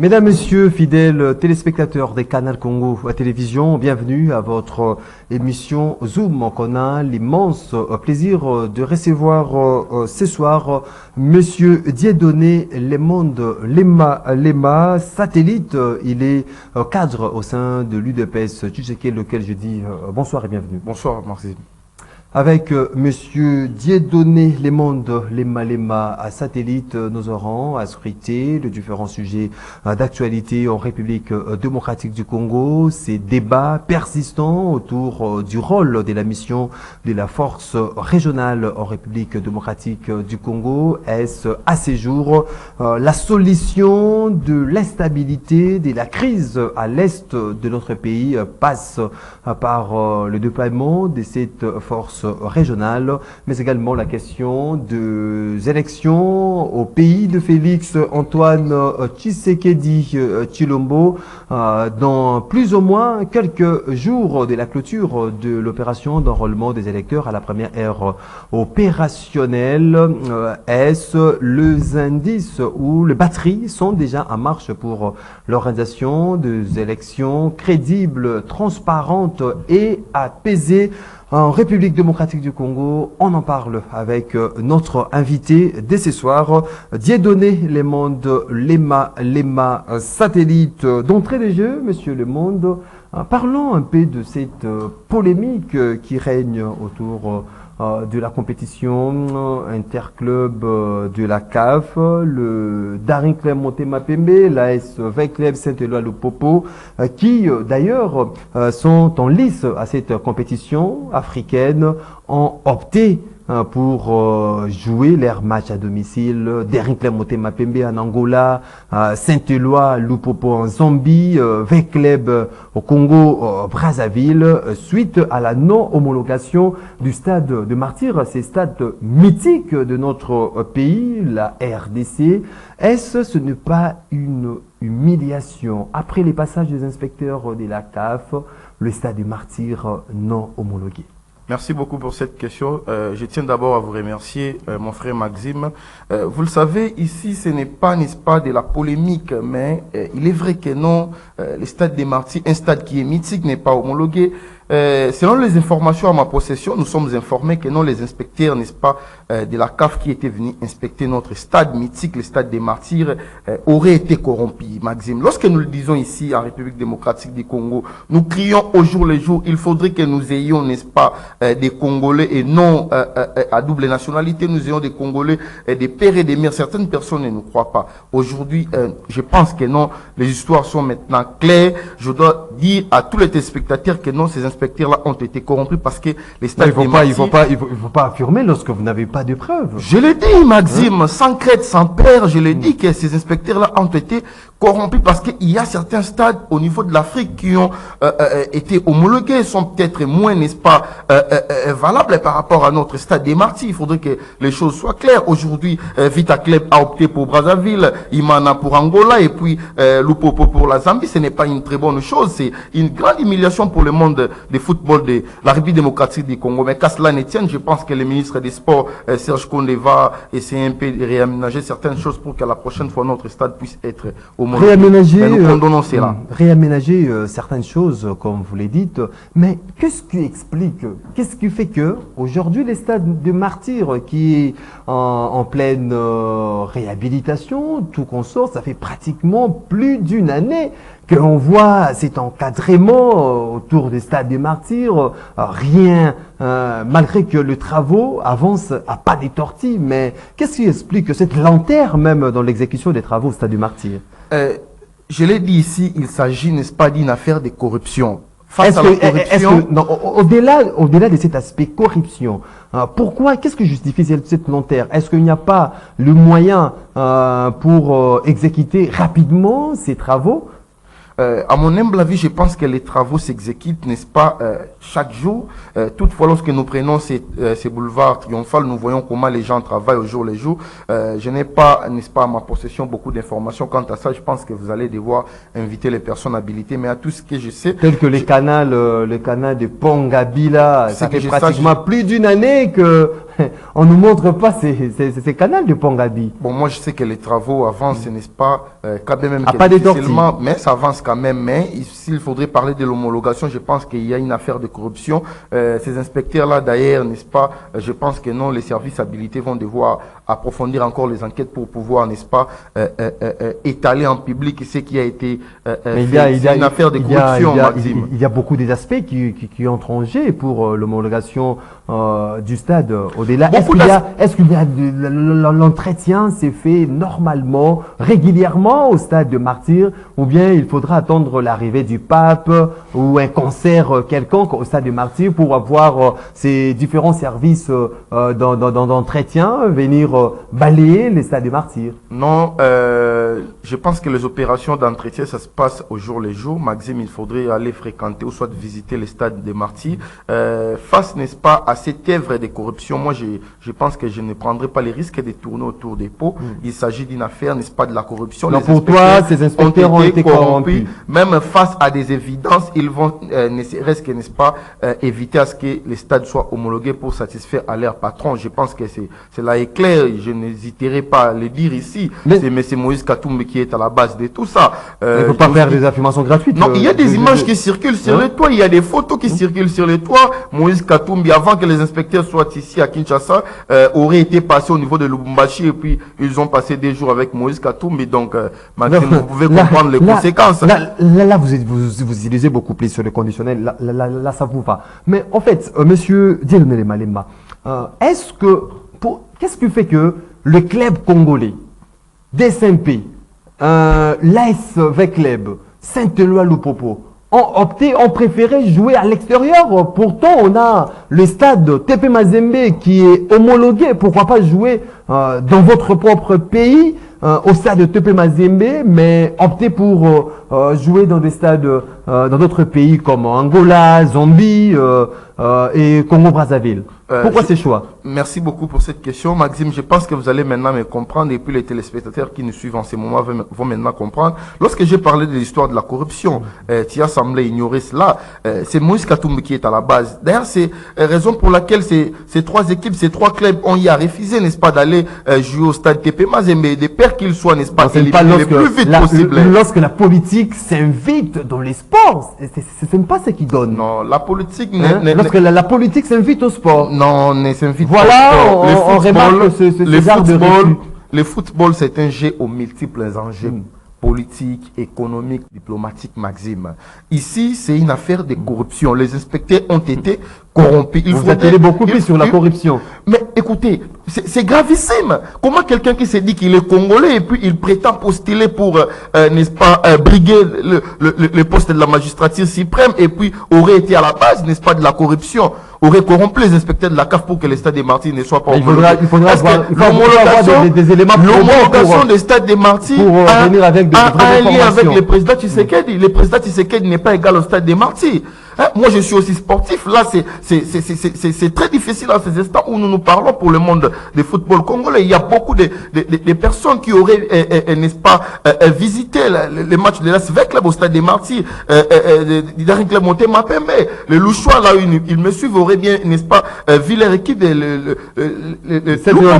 Mesdames, Messieurs, fidèles téléspectateurs des Canal Congo à télévision, bienvenue à votre émission Zoom. On a l'immense plaisir de recevoir ce soir Monsieur Dieudonné Lemonde Lema, satellite. Il est cadre au sein de l'UDPS Tshisekedi, lequel je dis bonsoir et bienvenue. Bonsoir, Maxime. Avec Monsieur Dieudonné Lemonde Lema à satellite, nous aurons à scruter les différents sujets d'actualité en République démocratique du Congo, ces débats persistants autour du rôle de la mission de la force régionale en République démocratique du Congo. Est-ce à ces jours la solution de l'instabilité, de la crise à l'est de notre pays passe par le déploiement de cette force régionale, mais également la question des élections au pays de Félix Antoine Tshisekedi Tshilombo dans plus ou moins quelques jours de la clôture de l'opération d'enrôlement des électeurs à la première ère opérationnelle. Est-ce les indices ou les batteries sont déjà en marche pour l'organisation des élections crédibles, transparentes et apaisées en République démocratique du Congo? On en parle avec notre invité dès ce soir, Dieudonné Lemonde Lema, satellite. D'entrée des jeux, Monsieur Lemonde, parlons un peu de cette polémique qui règne autour de la compétition interclub de la CAF, le Daring Club Motema Pembe, l'AS Club Saint-Éloi Lupopo, qui d'ailleurs sont en lice à cette compétition africaine, ont opté pour jouer leurs matchs à domicile. Daring Club Motema Pembe en Angola, Saint-Éloi Lupopo en Zambie, Club au Congo Brazzaville, suite à la non-homologation du stade de Martyrs, ces stades mythiques de notre pays, la RDC. Ce n'est pas une humiliation après les passages des inspecteurs de la CAF, le stade de Martyrs non homologué? Merci beaucoup pour cette question. Je tiens d'abord à vous remercier, mon frère Maxime. Vous le savez, ici, ce n'est pas, n'est-ce pas, de la polémique, mais il est vrai que non, le stade des Martyrs, un stade qui est mythique, n'est pas homologué. Selon les informations à ma possession, nous sommes informés que non, les inspecteurs, n'est-ce pas, de la CAF qui étaient venus inspecter notre stade mythique, le stade des Martyrs, auraient été corrompus, Maxime. Lorsque nous le disons ici en République démocratique du Congo, nous crions au jour le jour, il faudrait que nous ayons, n'est-ce pas, des Congolais et non à double nationalité, nous ayons des Congolais, des pères et des mères. Certaines personnes ne nous croient pas. Aujourd'hui, je pense que non, les histoires sont maintenant claires. Je dois dire à tous les téléspectateurs que non, ces inspecteurs-là ont été corrompus parce que les stades des Martyrs... Il faut pas affirmer lorsque vous n'avez pas de preuves. Je l'ai dit, Maxime, sans crête, sans peur, je l'ai dit que ces inspecteurs-là ont été corrompus parce qu'il y a certains stades au niveau de l'Afrique qui ont été homologués, sont peut-être moins, n'est-ce pas, valables par rapport à notre stade des Martyrs. Il faudrait que les choses soient claires. Aujourd'hui, Vita Club a opté pour Brazzaville, Imana pour Angola et puis Lupopo pour la Zambie. Ce n'est pas une très bonne chose. C'est une grande humiliation pour le monde du football de la République démocratique du Congo. Mais qu'à cela ne tienne, je pense que le ministre des Sports, Serge Kondé, va essayer un peu de réaménager certaines choses pour que la prochaine fois notre stade puisse être homologué. Réaménager, nous condamnons cela. Réaménager certaines choses, comme vous l'avez dit. Mais qu'est-ce qui explique, qu'est-ce qui fait que aujourd'hui les stades de Martyrs qui est en pleine réhabilitation, tout consort, ça fait pratiquement plus d'une année qu'on voit cet encadrement autour des stades des Martyrs, rien, malgré que les travaux avancent à pas des tortilles. Mais qu'est-ce qui explique cette lenteur même dans l'exécution des travaux au stade des Martyrs? Je l'ai dit ici, il s'agit, n'est-ce pas, d'une affaire de corruption. Face à la corruption, au-delà de cet aspect corruption, pourquoi, qu'est-ce que justifie cette lenteur? Est-ce qu'il n'y a pas le moyen pour exécuter rapidement ces travaux? À mon humble avis, je pense que les travaux s'exécutent, n'est-ce pas, chaque jour. Toutefois, lorsque nous prenons ces boulevards triomphales, nous voyons comment les gens travaillent au jour le jour. Je n'ai pas, n'est-ce pas, à ma possession beaucoup d'informations quant à ça. Je pense que vous allez devoir inviter les personnes habilitées. Mais à tout ce que je sais... Tel que le canal de Pongabila, ça fait pratiquement plus d'une année que on ne nous montre pas ces canaux de Pongabi. Bon, moi, je sais que les travaux avancent, n'est-ce pas, quand même Ah, pas des tortilles. mais ça avance quand même. Mais s'il faudrait parler de l'homologation, je pense qu'il y a une affaire de corruption. Ces inspecteurs-là, d'ailleurs, n'est-ce pas, je pense que non, les services habilités vont devoir approfondir encore les enquêtes pour pouvoir, n'est-ce pas, étaler en public ce qui a été Mais fait. C'est une affaire de corruption, Maxime. il y a beaucoup des aspects qui entrent en jeu pour l'homologation du stade. Au-delà, est-ce qu'il y a l'entretien s'est fait normalement, régulièrement au stade de Martyrs, ou bien il faudra attendre l'arrivée du pape ou un concert quelconque au stade de Martyrs pour avoir ces différents services d'entretien venir balayer les stades de Martyrs? Non, je pense que les opérations d'entretien, ça se passe au jour le jour. Maxime, il faudrait aller fréquenter ou soit visiter les stades des Martyrs. Face, n'est-ce pas, à cette œuvre de corruption, moi, je pense que je ne prendrai pas les risques de tourner autour des pots. Il s'agit d'une affaire, n'est-ce pas, de la corruption. Donc pour toi, ces inspecteurs ont été corrompus. Même face à des évidences, ils vont, n'est-ce pas, éviter à ce que les stades soient homologués pour satisfaire à leur patron. Je pense que cela est clair. Je n'hésiterai pas à le dire ici. C'est M. Moïse Katumbi qui est à la base de tout ça. Il ne faut pas faire des affirmations gratuites. Non, il y a des images qui circulent sur les toits, il y a des photos qui circulent sur les toits. Moïse Katumbi, avant que les inspecteurs soient ici à Kinshasa, aurait été passé au niveau de Lubumbashi et puis ils ont passé des jours avec Moïse Katumbi. Donc, Maxime, vous pouvez comprendre les conséquences. Là, vous utilisez beaucoup plus sur le conditionnel. Là, ça vous va. Mais en fait, monsieur Dieudonné Malema, qu'est-ce qui fait que le club congolais, DSMP, l'AS Vecleb, Saint-Éloi Lupopo, ont préféré jouer à l'extérieur. Pourtant, on a le stade TP Mazembe qui est homologué. Pourquoi pas jouer dans votre propre pays, au stade de TP Mazembe, mais opter pour jouer dans des stades dans d'autres pays comme Angola, Zambie et Congo-Brazzaville? Pourquoi ces choix? Merci beaucoup pour cette question, Maxime. Je pense que vous allez maintenant me comprendre et puis les téléspectateurs qui nous suivent en ce moment vont maintenant comprendre. Lorsque j'ai parlé de l'histoire de la corruption, tu as semblé ignorer cela. C'est Moïse Katumbi qui est à la base. D'ailleurs, c'est raison pour laquelle ces trois équipes, ces trois clubs ont y a refusé, n'est-ce pas, d'aller jouer au stade TP Mazembe, des pères qu'ils soient, n'est-ce pas, le plus vite possible. Lorsque la politique s'invite dans les sports, c'est même pas ce qui donne. Non, la politique... Lorsque la politique s'invite au sport. Non, on ne s'invite pas. Voilà, on remarque ce genre de refus. Le football, c'est un jeu aux multiples enjeux. Politique, économique, diplomatique, Maxime. Ici, c'est une affaire de corruption. Les inspecteurs ont été corrompus. Vous attendez beaucoup plus sur la corruption. Mais écoutez, c'est gravissime. Comment quelqu'un qui s'est dit qu'il est congolais et puis il prétend postuler pour, n'est-ce pas, briguer le poste de la magistrature suprême et puis aurait été à la base, n'est-ce pas, de la corruption, aurait corrompu les inspecteurs de la CAF pour que les stades des Martyrs ne soient pas homologués. Il faudra avoir des éléments l'homologation des stades des Martyrs pour venir avec un lien avec le président Tshisekedi. Le président Tshisekedi n'est pas égal au stade des Martyrs. Moi, je suis aussi sportif. Là, c'est très difficile à ces instants où nous nous parlons pour le monde du football congolais. Il y a beaucoup de personnes qui auraient, n'est-ce pas, visité les matchs de l'AS Vecleb au stade des Martyrs. Darin Clémenté Mapembe, le Louchois, là, ils me suivent, auraient bien, n'est-ce pas, vu leur équipe, le Saint-Éloi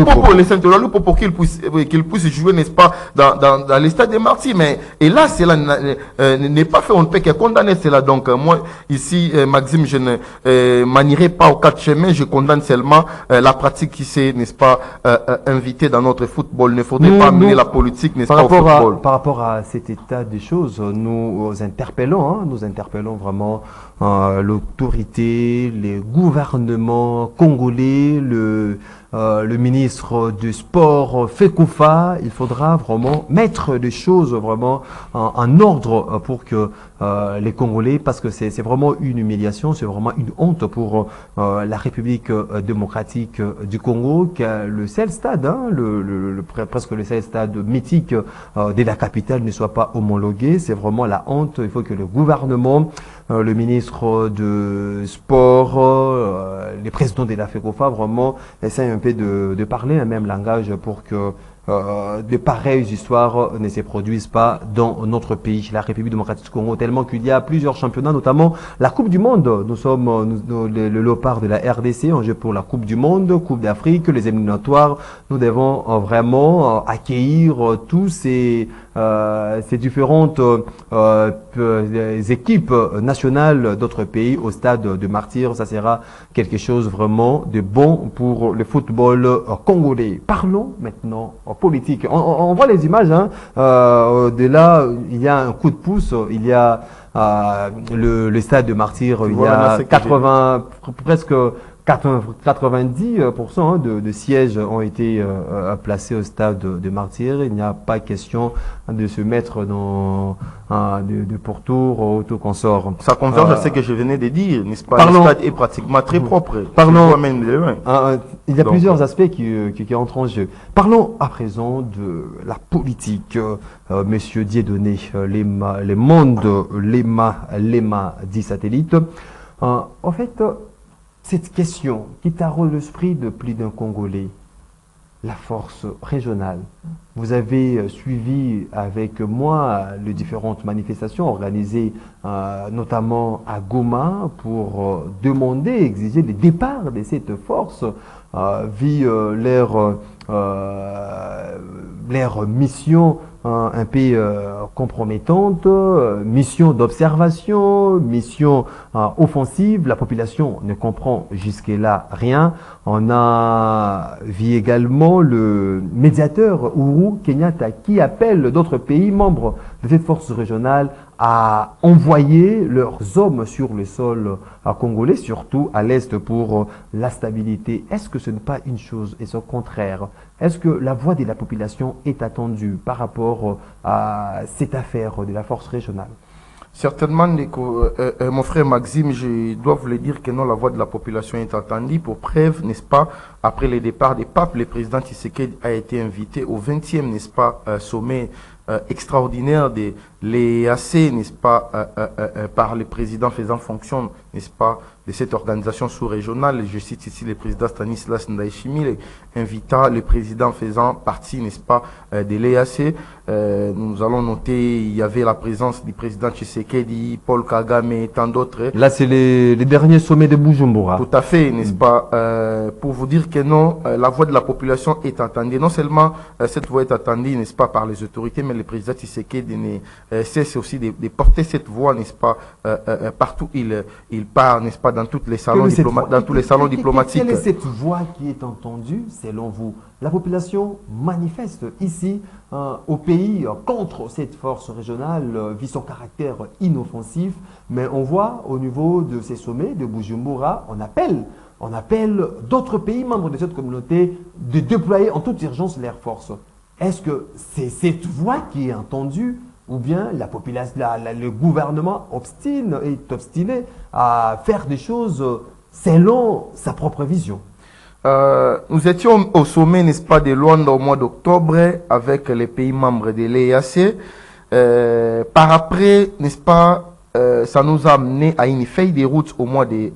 Lupopo, pour qu'ils puissent jouer, n'est-ce pas, dans les stades des Martyrs. Mais, et là, cela n'est pas fait. On ne peut que condamner cela. Donc, moi, ici, Maxime, je ne manierai pas aux quatre chemins, je condamne seulement la pratique qui s'est, n'est-ce pas, invitée dans notre football. Il ne faudrait pas amener la politique, n'est-ce pas, au football. Par rapport à cet état des choses, nous interpellons vraiment l'autorité, les gouvernements congolais, le ministre du sport Fekoufa. Il faudra vraiment mettre les choses vraiment en ordre pour que les Congolais, parce que c'est vraiment une humiliation, c'est vraiment une honte pour la République démocratique du Congo, qui a le seul stade, presque le seul stade mythique de la capitale ne soit pas homologué. C'est vraiment la honte. Il faut que le gouvernement, le ministre de sport, les présidents de la FECOFA vraiment essayent un peu de parler un même langage pour que de pareilles histoires ne se produisent pas dans notre pays, la République démocratique du Congo, tellement qu'il y a plusieurs championnats, notamment la Coupe du Monde. Nous sommes le léopard de la RDC, on joue pour la Coupe du Monde, Coupe d'Afrique, les éliminatoires. Nous devons vraiment accueillir tous ces différentes équipes nationales d'autres pays au stade de Martyrs. Ça sera quelque chose vraiment de bon pour le football congolais. Parlons maintenant politique. On voit les images. Hein. De là, il y a un coup de pouce. Il y a le stade de Martyrs. Il y a 80, presque 90% de sièges ont été placés au stade de Martyrs. Il n'y a pas question de se mettre dans de pourtour autoconsort. Ça converge à ce que je venais de dire, n'est-ce pas? Le stade est pratiquement très propre. Parlons, il y a plusieurs aspects qui entrent en jeu. Parlons à présent de la politique. Monsieur Dieudonné, les mondes, l'EMA 10 satellites. En fait, cette question qui taraude l'esprit de plus d'un Congolais, la force régionale. Vous avez suivi avec moi les différentes manifestations organisées notamment à Goma pour demander, exiger le départ de cette force vu leur mission un peu compromettante, mission d'observation, mission offensive. La population ne comprend jusque-là rien. On a vu également le médiateur Uhuru Kenyatta qui appelle d'autres pays membres de cette force régionale à envoyer leurs hommes sur le sol congolais, surtout à l'est pour la stabilité. Est-ce que ce n'est pas une chose et son contraire? Est-ce que la voix de la population est attendue par rapport à cette affaire de la force régionale? Certainement, mon frère Maxime, je dois vous le dire que non, la voix de la population est entendue. Pour preuve, n'est-ce pas, après le départ des papes, le président Tshisekedi a été invité au 20e, n'est-ce pas, sommet extraordinaire de l'EAC, n'est-ce pas, par le président faisant fonction, n'est-ce pas, de cette organisation sous-régionale. Je cite ici le président Stanislas Ndayishimiye, invitant le président faisant partie, n'est-ce pas, de l'EAC. Nous allons noter, il y avait la présence du président Tshisekedi, Paul Kagame et tant d'autres. Là, c'est les derniers sommets de Bujumbura. Tout à fait, n'est-ce pas, pour vous dire que non, la voix de la population est entendue. Non seulement cette voix est entendue, n'est-ce pas, par les autorités, mais le président Tshisekedi cesse aussi de porter cette voix, n'est-ce pas, partout il part, n'est-ce pas, dans tous les salons diplomatiques. Quelle est cette voix qui est entendue, selon vous? La population manifeste ici au pays contre cette force régionale, vu son caractère inoffensif, mais on voit au niveau de ces sommets de Bujumbura, on appelle d'autres pays membres de cette communauté de déployer en toute urgence leurs forces. Est-ce que c'est cette voix qui est entendue ou bien la population, le gouvernement est obstiné à faire des choses selon sa propre vision? Nous étions au sommet, n'est-ce pas, de Luanda au mois d'octobre avec les pays membres de l'EAC. Par après, n'est-ce pas, ça nous a amené à une feuille de route au mois de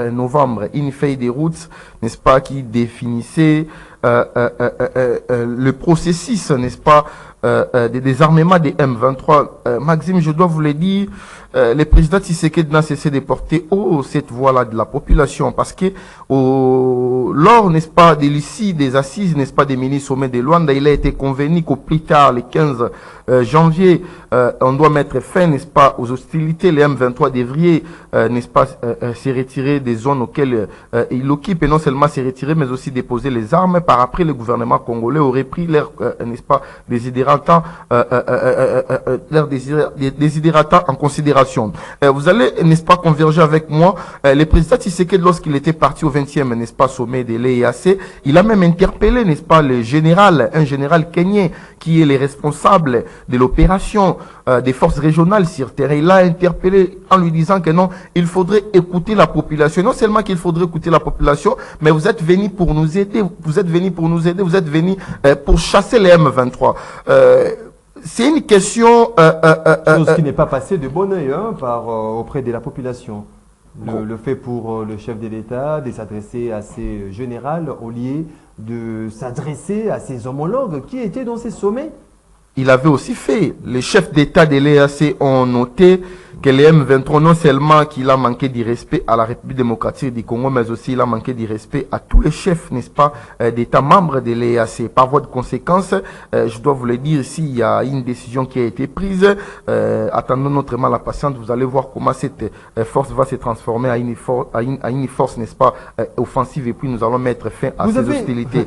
novembre, une feuille de route, n'est-ce pas, qui définissait le processus, n'est-ce pas, de désarmement des M23. Maxime, je dois vous le dire, le président Tshisekedi n'a cessé de porter haut cette voix-là de la population parce que lors, n'est-ce pas, de l'issue des assises, n'est-ce pas, des mini-sommets de Luanda, il a été convenu qu'au plus tard, le 15 janvier, on doit mettre fin, n'est-ce pas, aux hostilités. Les M23 devraient, n'est-ce pas, se retirer des zones auxquelles ils occupent et non seulement se retirer, mais aussi déposer les armes. Par après, le gouvernement congolais aurait pris leur, n'est-ce pas, désidératants en considération. Vous allez, n'est-ce pas, converger avec moi. Le président Tshisekedi, lorsqu'il était parti au 20e, n'est-ce pas, sommet de l'EAC, il a même interpellé, n'est-ce pas, un général kenyan qui est le responsable de l'opération des forces régionales sur terrain. Il l'a interpellé en lui disant que non, il faudrait écouter la population. Non seulement qu'il faudrait écouter la population, mais vous êtes venus pour nous aider. Vous êtes venus pour chasser les M23. C'est une question... chose qui n'est pas passée de bon oeil auprès de la population. Le fait pour le chef de l'État de s'adresser à ces généraux au lieu de s'adresser à ses homologues qui étaient dans ces sommets? Il avait aussi fait. Les chefs d'État de l'EAC ont noté que le M23, non seulement qu'il a manqué du respect à la République démocratique du Congo, mais aussi il a manqué du respect à tous les chefs, n'est-ce pas, d'État membres de l'EAC. Par voie de conséquence, je dois vous le dire ici, il y a une décision qui a été prise. Attendons notre mal à patience, vous allez voir comment cette force va se transformer à une force, n'est-ce pas, offensive, et puis nous allons mettre fin à ces hostilités.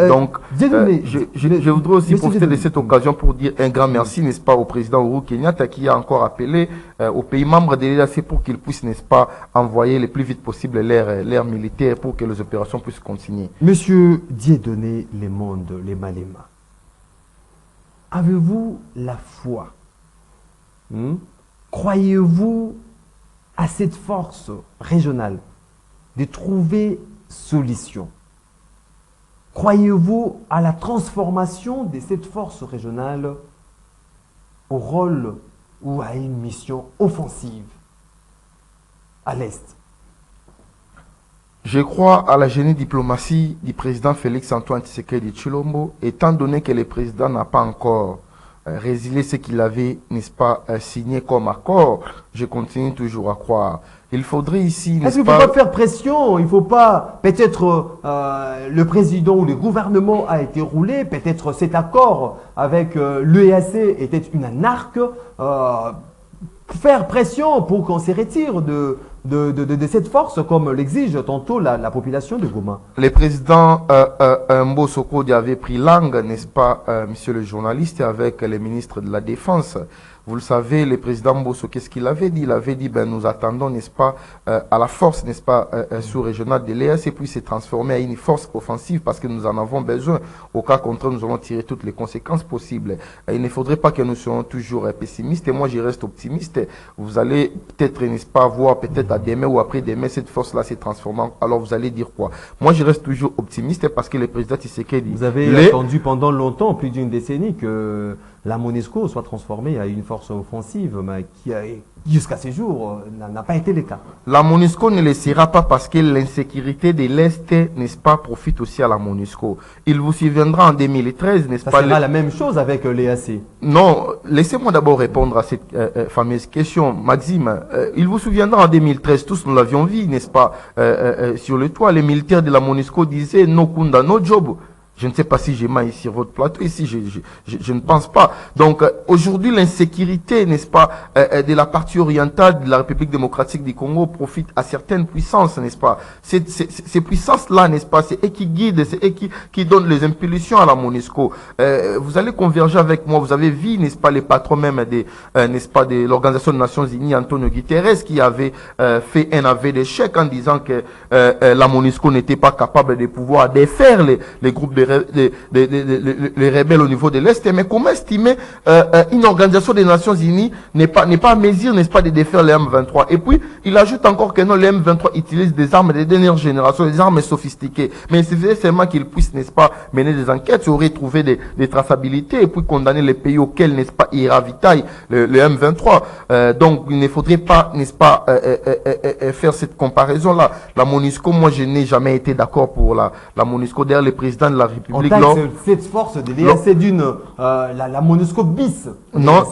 Donc, je voudrais aussi profiter de cette occasion pour dire un grand merci, n'est-ce pas, au président Uhuru Kenyatta qui a encore appelé aux pays membres de l'EAC pour qu'ils puissent, n'est-ce pas, envoyer le plus vite possible l'air militaire pour que les opérations puissent continuer. Monsieur Dieudonné Lemonde Lemalema, avez-vous la foi? Croyez-vous à cette force régionale de trouver solution? Croyez-vous à la transformation de cette force régionale au rôle ou à une mission offensive à l'Est? Je crois à la génie diplomatie du président Félix-Antoine Tshisekedi Tshilombo, étant donné que le président n'a pas encore résilié ce qu'il avait, n'est-ce pas, signé comme accord. Je continue toujours à croire. Il faudrait ici, n'est-ce pas... Est-ce qu'il ne faut pas faire pression? Il ne faut pas... Peut-être le président ou le gouvernement a été roulé. Peut-être cet accord avec l'EAC était une arc. Faire pression pour qu'on se retire de cette force, comme l'exige tantôt la population de Goma. Le président Mbosokodi avait pris langue, n'est-ce pas, monsieur le journaliste, avec le ministre de la Défense. Vous le savez, le président Mbosso, qu'est-ce qu'il avait dit? Il avait dit, ben, nous attendons, n'est-ce pas, à la force, n'est-ce pas, sous-régionale de l'EAC, puis se transformer à une force offensive parce que nous en avons besoin. Au cas contraire, nous allons tirer toutes les conséquences possibles. Il ne faudrait pas que nous soyons toujours pessimistes, et moi, je reste optimiste. Vous allez peut-être, n'est-ce pas, voir peut-être à demain ou après-demain, cette force-là se transformant. Alors, vous allez dire quoi? Moi, je reste toujours optimiste parce que le président Tshisekedi... Vous avez attendu pendant longtemps, plus d'une décennie, que la MONUSCO soit transformée à une force offensive, mais qui, jusqu'à ce jour, n'a pas été le cas. La MONUSCO ne le sera pas parce que l'insécurité de l'Est, n'est-ce pas, profite aussi à la MONUSCO. Il vous souviendra en 2013, n'est-ce pas... Ça sera la même chose avec l'EAC. Non, laissez-moi d'abord répondre à cette fameuse question. Maxime, il vous souviendra en 2013, tous nous l'avions vu, n'est-ce pas, sur le toit, les militaires de la MONUSCO disaient « No Kunda, no job ». Je ne sais pas si j'ai maillé sur votre plateau ici, je ne pense pas. Donc aujourd'hui, l'insécurité, n'est-ce pas, de la partie orientale de la République démocratique du Congo profite à certaines puissances, n'est-ce pas. Ces puissances-là, n'est-ce pas, c'est eux qui guident, c'est eux qui donnent les impulsions à la MONUSCO. Vous allez converger avec moi, vous avez vu, n'est-ce pas, les patrons même n'est-ce pas, de l'Organisation des Nations Unies, Antonio Guterres, qui avait fait un aveu d'échec en disant que la MONUSCO n'était pas capable de pouvoir défaire les groupes les rebelles au niveau de l'Est. Mais comment estimer une organisation des Nations Unies n'est pas à mesure, n'est-ce pas, de défaire les M23? Et puis, il ajoute encore que non, les M23 utilisent des armes de dernière génération, des armes sophistiquées. Mais il suffisait seulement qu'ils puissent, n'est-ce pas, mener des enquêtes, aurait trouvé des traçabilités et puis condamner les pays auxquels, n'est-ce pas, ils ravitaillent le M23. Donc, il ne faudrait pas, n'est-ce pas, faire cette comparaison-là. La MONUSCO, moi, je n'ai jamais été d'accord pour la MONUSCO. D'ailleurs, le président de la République... cette force de l'EAC d'une la MONUSCO bis. Non,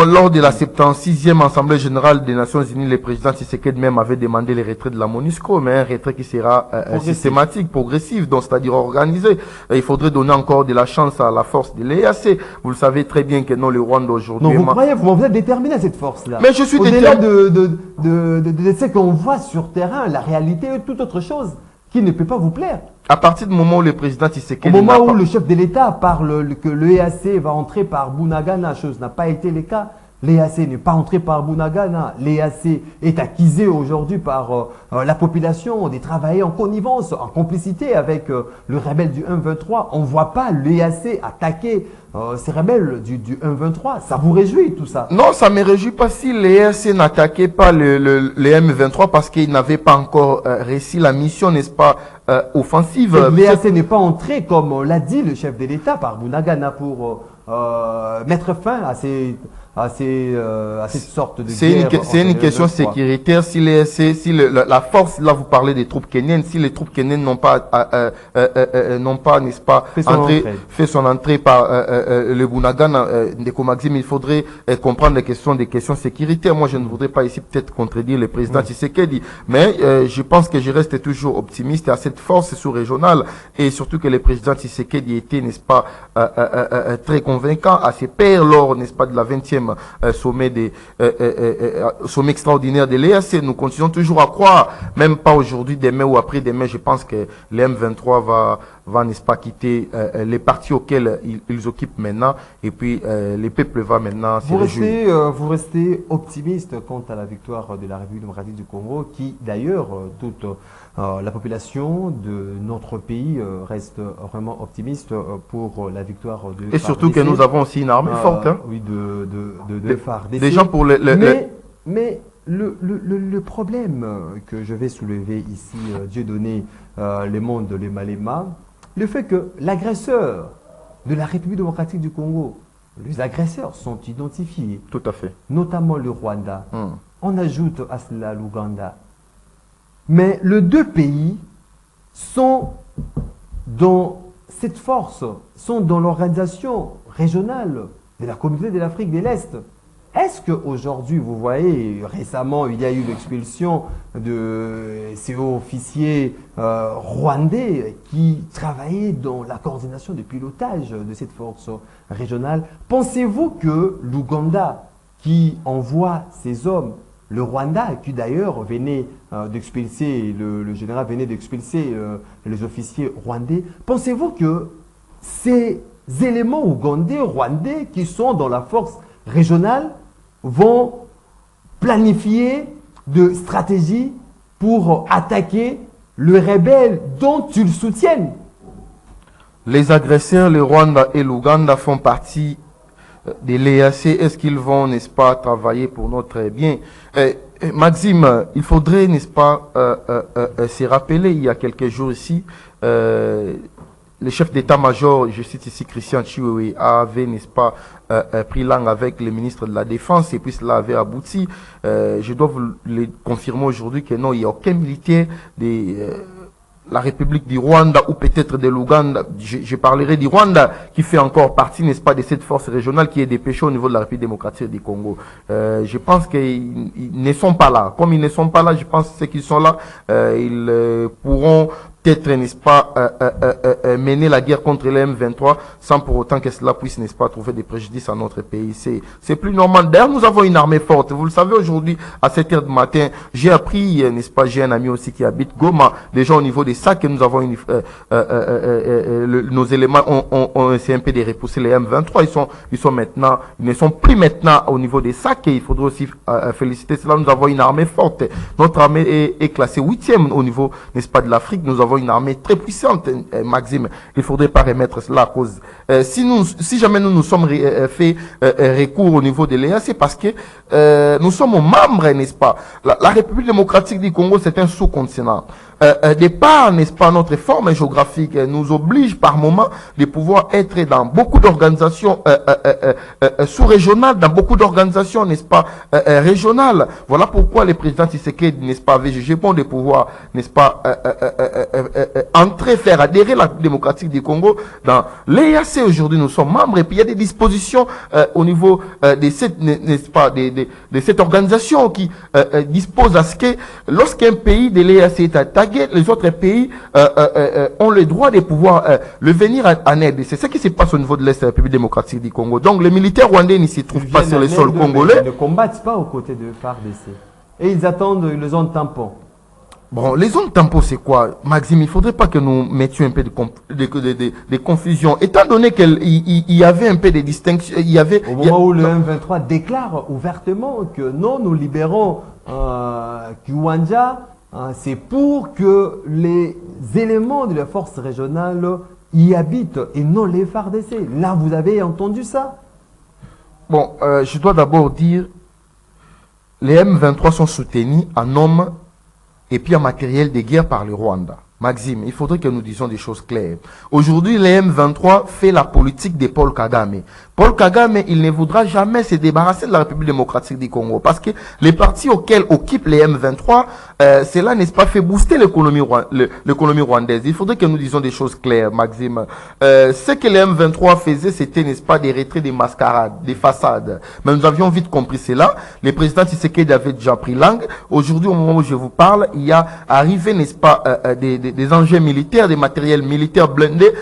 lors de la 76e Assemblée Générale des Nations Unies, le président Tshisekedi même avait demandé le retrait de la MONUSCO, mais un retrait qui sera systématique, progressif, donc c'est-à-dire organisé. Il faudrait donner encore de la chance à la force de l'EAC. Vous le savez très bien que non, le Rwanda aujourd'hui... Non, vous êtes déterminé à cette force-là. Mais je suis au-delà de ce qu'on voit sur terrain, la réalité est tout autre chose qui ne peut pas vous plaire. À partir du moment où le président Tshisekedi... Au moment où le chef de l'État parle que l'EAC va entrer par Bunagana, chose n'a pas été le cas. L'EAC n'est pas entré par Bunagana. L'EAC est accusé aujourd'hui par la population de travailler en connivence, en complicité avec le rebelle du M23. On ne voit pas l'EAC attaquer ces rebelles du M23. Ça vous réjouit tout ça? Non, ça ne me réjouit pas si l'EAC n'attaquait pas le M23 parce qu'il n'avait pas encore réussi la mission, n'est-ce pas, offensive. L'EAC n'est pas entré, comme l'a dit le chef de l'État, par Bunagana pour mettre fin à cette sorte de C'est guerre c'est une entre les question 23. sécuritaire. Si la force, là vous parlez des troupes kenyennes, si les troupes kenyennes n'ont pas, n'est-ce pas, fait son entrée par le Bunagana, Ndeko Maxime, il faudrait comprendre des questions sécuritaires. Moi, je ne voudrais pas ici peut-être contredire le président Tshisekedi, mais je pense que je reste toujours optimiste à cette force sous-régionale, et surtout que le président Tshisekedi était, n'est-ce pas, très convaincant à ses pairs lors, n'est-ce pas, de la 20e sommet extraordinaire de l'EAC. Nous continuons toujours à croire, même pas aujourd'hui, demain ou après-demain, je pense que le M23 va n'est-ce pas, quitter les partis auxquels ils occupent maintenant, et puis les peuples va maintenant se réjouir. Vous restez optimiste quant à la victoire de la République démocratique du Congo, qui d'ailleurs, toute la population de notre pays reste vraiment optimiste pour la victoire de Et surtout que nous avons aussi une armée forte. Hein. Oui, de FARDC. Déjà pour Mais le problème que je vais soulever ici, Dieudonné, les mondes, les Malema, le fait que l'agresseur de la République démocratique du Congo, les agresseurs sont identifiés. Tout à fait. Notamment le Rwanda. On ajoute à cela l'Ouganda. Mais les deux pays sont dans cette force, sont dans l'organisation régionale de la communauté de l'Afrique de l'Est. Est-ce qu'aujourd'hui, vous voyez, récemment, il y a eu l'expulsion de ces hauts officiers rwandais qui travaillaient dans la coordination du pilotage de cette force régionale. Pensez-vous que l'Ouganda, qui envoie ces hommes, le Rwanda, qui d'ailleurs venait d'expulser, le général venait d'expulser les officiers rwandais, pensez-vous que ces éléments ougandais, rwandais, qui sont dans la force régionale, vont planifier de stratégies pour attaquer le rebelle dont ils soutiennent? Les agresseurs, le Rwanda et l'Ouganda font partie de l'EAC. Est-ce qu'ils vont, n'est-ce pas, travailler pour notre bien? Maxime, il faudrait, n'est-ce pas, se rappeler, il y a quelques jours ici, le chef d'état-major, je cite ici Christian Chiwewe, avait, n'est-ce pas, pris langue avec le ministre de la Défense, et puis cela avait abouti. Je dois vous le confirmer aujourd'hui que non, il n'y a aucun militaire de la République du Rwanda ou peut-être de l'Ouganda, je parlerai du Rwanda, qui fait encore partie, n'est-ce pas, de cette force régionale qui est dépêchée au niveau de la République démocratique du Congo. Je pense qu'ils ne sont pas là. Comme ils ne sont pas là, je pense que ceux qui sont là, ils pourront peut-être, n'est-ce pas, mener la guerre contre les M23 sans pour autant que cela puisse, n'est-ce pas, trouver des préjudices à notre pays. C'est plus normal. D'ailleurs, nous avons une armée forte. Vous le savez, aujourd'hui, à 7 heures du matin, j'ai appris, n'est-ce pas, j'ai un ami aussi qui habite Goma, déjà au niveau des sacs, et nous avons nos éléments ont essayé un peu de repousser les M23. Ils ne sont plus maintenant au niveau des sacs, et il faudrait aussi féliciter cela. Nous avons une armée forte. Notre armée est classée 8e au niveau, n'est-ce pas, de l'Afrique. Nous avons une armée très puissante, Maxime. Il ne faudrait pas remettre cela à cause. Si jamais nous sommes fait recours au niveau de l'EA, c'est parce que nous sommes membres, n'est-ce pas? La République démocratique du Congo, c'est un sous-continent. De par, n'est-ce pas, notre forme géographique nous oblige par moment de pouvoir être dans beaucoup d'organisations sous-régionales, dans beaucoup d'organisations, n'est-ce pas, régionales. Voilà pourquoi le président Tshisekedi, n'est-ce pas, avait jugé bon de pouvoir, n'est-ce pas, faire adhérer la démocratique du Congo dans l'EAC. Aujourd'hui, nous sommes membres, et puis il y a des dispositions au niveau de cette, n'est-ce pas, de cette organisation qui dispose à ce que lorsqu'un pays de l'EAC est attaqué, les autres pays ont le droit de pouvoir le venir en aide. C'est ça qui se passe au niveau de l'Est de la République démocratique du Congo. Donc les militaires rwandais ne s'y trouvent pas sur le sol congolais. Ils ne combattent pas aux côtés de FARDC. Et ils attendent les zones tampons. Bon, les zones tampons, c'est quoi, Maxime? Il ne faudrait pas que nous mettions un peu de confusion. Étant donné qu'il y avait un peu de distinction, au moment où le M23 déclare ouvertement que non, nous libérons Kiwanja, c'est pour que les éléments de la force régionale y habitent et non les FARDC. Là, vous avez entendu ça? Bon, je dois d'abord dire, les M23 sont soutenus en hommes et puis en matériel de guerre par le Rwanda. Maxime, il faudrait que nous disions des choses claires. Aujourd'hui, le M23 fait la politique de Paul Kagame. Paul Kagame, il ne voudra jamais se débarrasser de la République démocratique du Congo parce que les partis auxquels occupent les M23, cela n'est pas fait booster l'économie rwandaise. Il faudrait que nous disions des choses claires, Maxime. Ce que les M23 faisaient, c'était, n'est-ce pas, des retraits, des mascarades, des façades. Mais nous avions vite compris cela. Le président Tshisekedi avait déjà pris langue. Aujourd'hui, au moment où je vous parle, il y a arrivé, n'est-ce pas, des engins militaires, des matériels militaires blindés.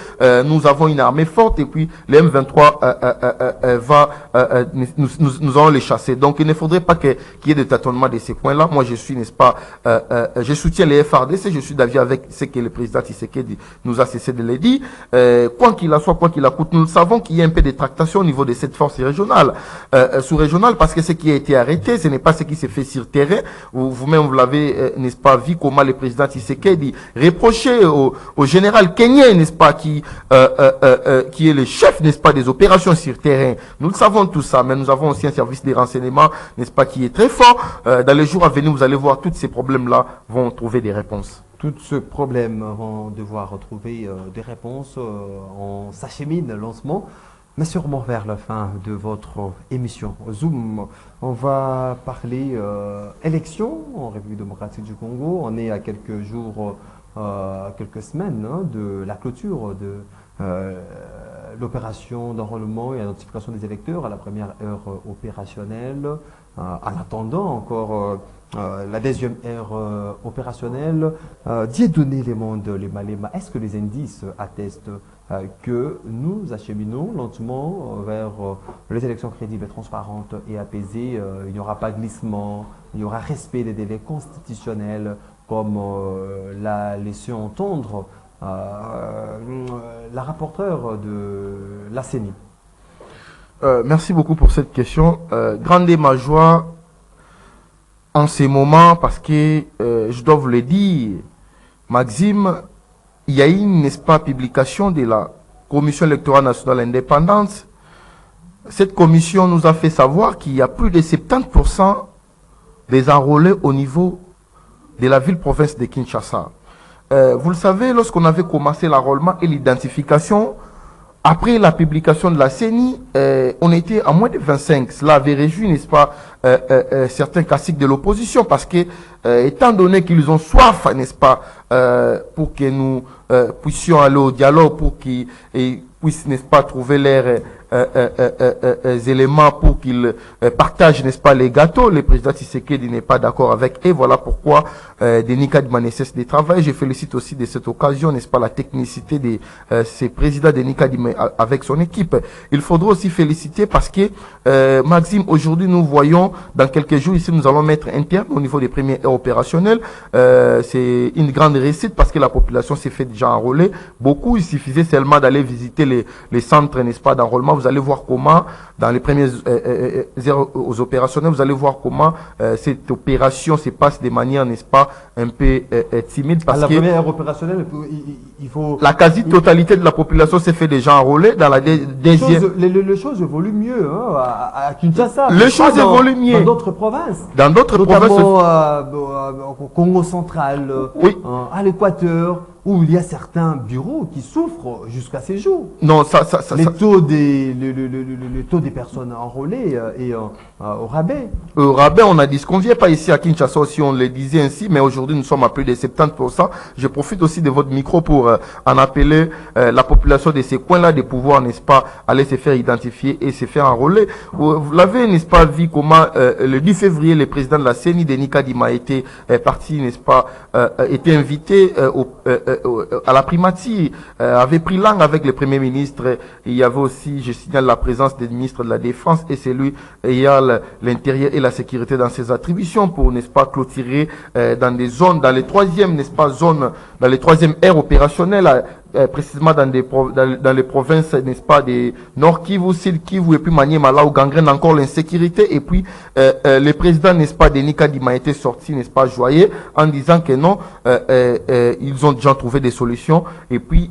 Nous avons une armée forte et puis les M23 nous allons les chasser. Donc il ne faudrait pas qu'il y ait de tâtonnement de ces points-là. Moi je suis, n'est-ce pas, je soutiens les FRDC, je suis d'avis avec ce que le président Tshisekedi nous a cessé de le dire. Quoi qu'il en soit, quoi qu'il en coûte, nous savons qu'il y a un peu de tractation au niveau de cette force régionale, sous-régionale, parce que ce qui a été arrêté, ce n'est pas ce qui s'est fait sur terrain. Vous-même, vous l'avez, n'est-ce pas, vu comment le président Tshisekedi reprochait au général kenyan, n'est-ce pas, qui est le chef, n'est-ce pas, des opérations sur terrain. Nous le savons tout ça, mais nous avons aussi un service de renseignement, n'est-ce pas, qui est très fort. Dans les jours à venir, vous allez voir, tous ces problèmes-là vont trouver des réponses. Tous ces problèmes vont devoir retrouver des réponses. On s'achemine lentement, mais sûrement vers la fin de votre émission Zoom. On va parler élections en République démocratique du Congo. On est à quelques jours, quelques semaines de la clôture de l'opération d'enrôlement et d'identification des électeurs à la première heure opérationnelle. En attendant encore la deuxième heure opérationnelle, Dieudonné les Malema, est-ce que les indices attestent que nous acheminons lentement vers les élections crédibles, transparentes et apaisées? Il n'y aura pas glissement, il y aura respect des délais constitutionnels comme l'a laissé entendre la rapporteure de la CENI. Merci beaucoup pour cette question. Grande est ma joie en ces moments parce que je dois vous le dire, Maxime, il y a eu, n'est-ce pas, publication de la Commission électorale nationale indépendante. Cette commission nous a fait savoir qu'il y a plus de 70% des enrôlés au niveau de la ville-province de Kinshasa. Vous le savez, lorsqu'on avait commencé l'enrôlement et l'identification, après la publication de la CENI, on était à moins de 25. Cela avait réjoui, n'est-ce pas, certains classiques de l'opposition parce que, étant donné qu'ils ont soif, n'est-ce pas, pour que nous puissions aller au dialogue, pour qu'ils puissent, n'est-ce pas, trouver leurs éléments pour qu'ils partagent, n'est-ce pas, les gâteaux. Le président Tshisekedi n'est pas d'accord avec. Et voilà pourquoi Denis Kadima ne cesse de travailler. Je félicite aussi de cette occasion, n'est-ce pas, la technicité de ces présidents Denis Kadima avec son équipe. Il faudra aussi féliciter parce que, Maxime, aujourd'hui, nous voyons, dans quelques jours, ici, nous allons mettre un terme au niveau des premiers heures opérationnels. C'est une grande réussite parce que la population s'est fait déjà enrôler. Beaucoup, il suffisait seulement d'aller visiter les centres, n'est-ce pas, d'enrôlement. Vous allez voir comment, dans les premières heures aux opérationnels, vous allez voir comment cette opération se passe de manière, n'est-ce pas, un peu timide. Parce à la que première heure opérationnelle, il faut... La quasi-totalité de la population s'est fait déjà enrôler. Dans la deuxième... Les choses évoluent mieux à Kinshasa. Les choses évoluent mieux. Dans d'autres provinces. Dans d'autres provinces. Notamment au Congo central, oui. À l'Équateur, où il y a certains bureaux qui souffrent jusqu'à ces jours. Non, le taux des personnes enrôlées est au rabais. Au rabais, on a dit ce qu'on vient pas ici à Kinshasa aussi, on le disait ainsi, mais aujourd'hui nous sommes à plus de 70%. Je profite aussi de votre micro pour en appeler la population de ces coins-là de pouvoir, n'est-ce pas, aller se faire identifier et se faire enrôler. Vous l'avez, n'est-ce pas, vu comment le 10 février, le président de la CENI, Denis Kadima, était parti, n'est-ce pas, était invité à la primatie, avait pris langue avec le Premier ministre. Il y avait aussi, je signale, la présence des ministres de la Défense et celui ayant l'intérieur et la sécurité dans ses attributions pour, n'est-ce pas, clôturer dans des zones, dans les troisièmes, n'est-ce pas, zones, dans les troisièmes aires opérationnelles, précisément dans les provinces, n'est-ce pas, des Nord Kivu, Sud Kivu et puis Maniema, là où gangrène encore l'insécurité. Et puis le président, n'est-ce pas, Denis Kadima, était sorti, n'est-ce pas, joyeux en disant que non, ils ont déjà trouvé des solutions. Et puis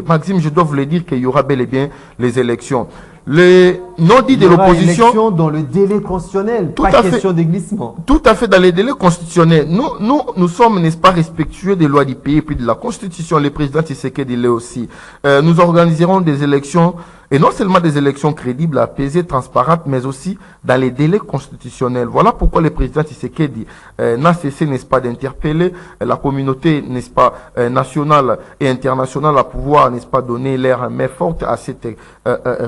Maxime, je dois vous le dire qu'il y aura bel et bien les élections. les non-dits de l'opposition. Élection dans le délai constitutionnel, Tout pas à fait. question de glissement. Tout à fait dans les délais constitutionnels. Nous sommes, n'est-ce pas, respectueux des lois du pays et puis de la Constitution. Le président Tshisekedi l'est aussi. Nous organiserons des élections, et non seulement des élections crédibles, apaisées, transparentes, mais aussi dans les délais constitutionnels. Voilà pourquoi le président Tshisekedi n'a cessé, n'est-ce pas, d'interpeller la communauté, n'est-ce pas, nationale et internationale à pouvoir, n'est-ce pas, donner l'air main forte à cette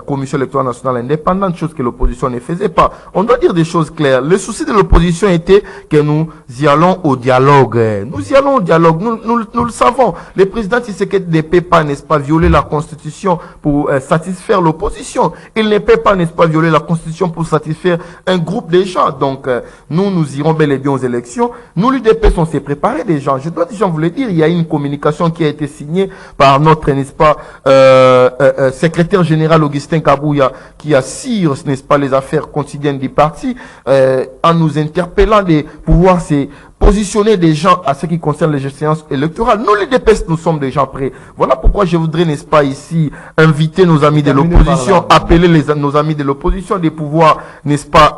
commission électorale nationale indépendante, chose que l'opposition ne faisait pas. On doit dire des choses claires. Le souci de l'opposition était que nous y allons au dialogue. Nous y allons au dialogue. Nous le savons. Le président Tshisekedi ne peut pas, n'est-ce pas, violer la Constitution pour satisfaire l'opposition. Il ne peut pas, n'est-ce pas, violer la Constitution pour satisfaire un groupe de gens. Donc, nous irons bel et bien aux élections. Nous, l'UDPS, on s'est préparé des gens. Je dois déjà vous le dire, il y a une communication qui a été signée par notre, n'est-ce pas, secrétaire général Augustin Kabouya, qui assure, n'est-ce pas, les affaires quotidiennes du parti, en nous interpellant de pouvoir se positionner des gens à ce qui concerne les séances électorales. Nous, les DPS, nous sommes déjà prêts. Voilà pourquoi je voudrais, n'est-ce pas, ici, inviter nos amis de l'opposition, appeler nos amis de l'opposition, de pouvoir, n'est-ce pas,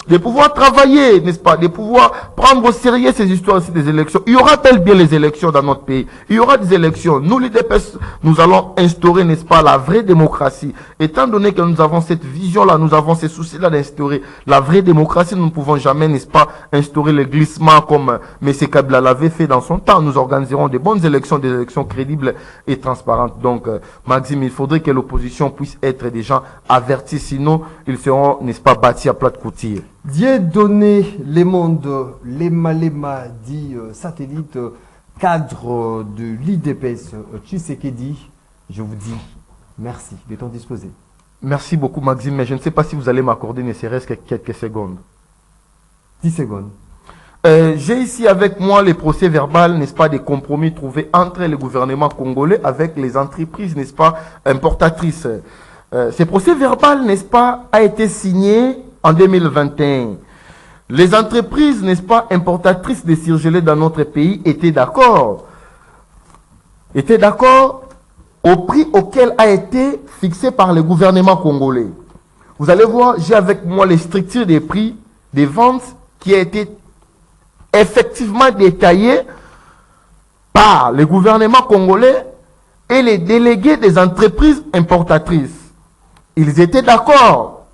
de pouvoir travailler, n'est-ce pas, de pouvoir prendre au sérieux ces histoires aussi des élections. Il y aura bel bien les élections dans notre pays. Il y aura des élections. Nous, les DPS, nous allons instaurer, n'est-ce pas, la vraie démocratie. Étant donné que nous avons cette vision-là, nous avons ces soucis-là d'instaurer la vraie démocratie, nous ne pouvons jamais, n'est-ce pas, instaurer le glissement comme M. Kabila l'avait fait dans son temps. Nous organiserons des bonnes élections, des élections crédibles et transparentes. Donc, Maxime, il faudrait que l'opposition puisse être des gens avertis, sinon ils seront, n'est-ce pas, bâtis à plat de couture. Dieudonné Lemonde, Lema dit satellite, cadre de l'IDPS Tshisekedi, je vous dis merci de ton disposé. Merci beaucoup, Maxime, mais je ne sais pas si vous allez m'accorder ne serait-ce que quelques secondes. 10 secondes. J'ai ici avec moi les procès verbal, n'est-ce pas, des compromis trouvés entre le gouvernement congolais avec les entreprises, n'est-ce pas, importatrices. Ce procès verbal, n'est-ce pas, a été signé en 2021. Les entreprises, n'est-ce pas, importatrices de surgelés dans notre pays étaient d'accord. Étaient d'accord au prix auquel a été fixé par le gouvernement congolais. Vous allez voir, j'ai avec moi les structures des prix des ventes qui a été effectivement détaillé par le gouvernement congolais et les délégués des entreprises importatrices. Ils étaient d'accord.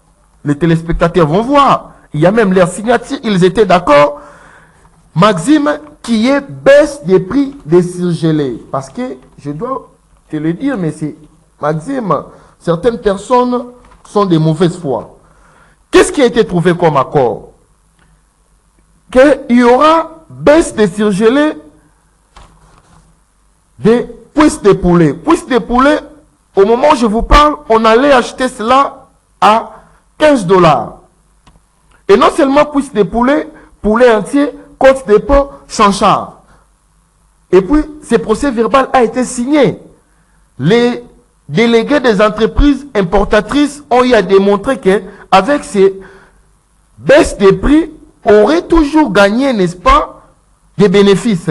Les téléspectateurs vont voir. Il y a même leur signature. Ils étaient d'accord. Maxime, qui est baisse des prix des surgelés. Parce que, je dois te le dire, mais c'est Maxime, certaines personnes sont de mauvaise foi. Qu'est-ce qui a été trouvé comme accord? Qu'il y aura baisse des surgelés des cuisses de poulet. Cuisses de poulet, au moment où je vous parle, on allait acheter cela à 15 $. Et non seulement cuisses de poulet, poulet entier, côte de porc, chanchard. Et puis, ce procès verbal a été signé. Les délégués des entreprises importatrices ont eu à démontrer qu'avec ces baisses de prix, aurait toujours gagné, n'est-ce pas, des bénéfices.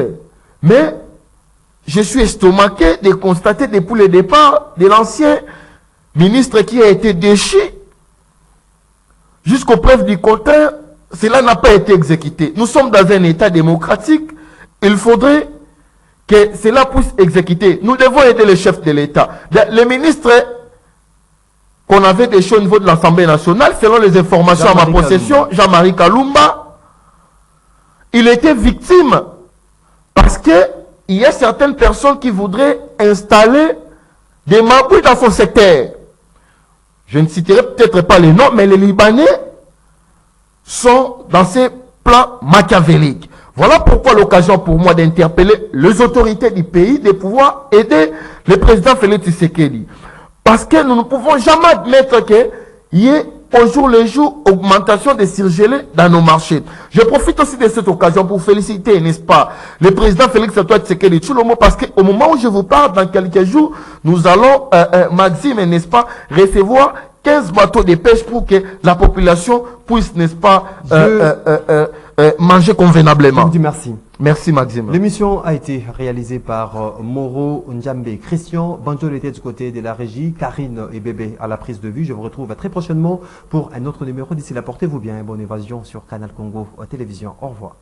Mais je suis estomaqué de constater depuis le départ de l'ancien ministre qui a été déchu jusqu'aux preuves du contraire, cela n'a pas été exécuté. Nous sommes dans un État démocratique, il faudrait que cela puisse exécuter. Nous devons aider le chef de l'État. Le ministre qu'on avait déchu au niveau de l'Assemblée nationale, selon les informations à ma possession, Jean-Marie Kalumba, il était victime parce que il y a certaines personnes qui voudraient installer des mabouilles dans son secteur. Je ne citerai peut-être pas les noms, mais les Libanais sont dans ces plans machiavéliques. Voilà pourquoi l'occasion pour moi d'interpeller les autorités du pays de pouvoir aider le président Félix Tshisekedi. Parce que nous ne pouvons jamais admettre qu'il y ait au jour le jour augmentation des surgelés dans nos marchés. Je profite aussi de cette occasion pour féliciter, n'est-ce pas, le président Félix Antoine Tshisekedi Tshilombo, parce qu'au moment où je vous parle, dans quelques jours, nous allons, Maxime, n'est-ce pas, recevoir 15 bateaux de pêche pour que la population puisse, n'est-ce pas, manger convenablement. Je vous dis merci. Merci Maxime. L'émission a été réalisée par Moro Njambe. Christian Banjol était du côté de la régie, Karine et Bébé à la prise de vue. Je vous retrouve très prochainement pour un autre numéro. D'ici là, portez-vous bien. Bonne évasion sur Canal Congo Télévision. Au revoir.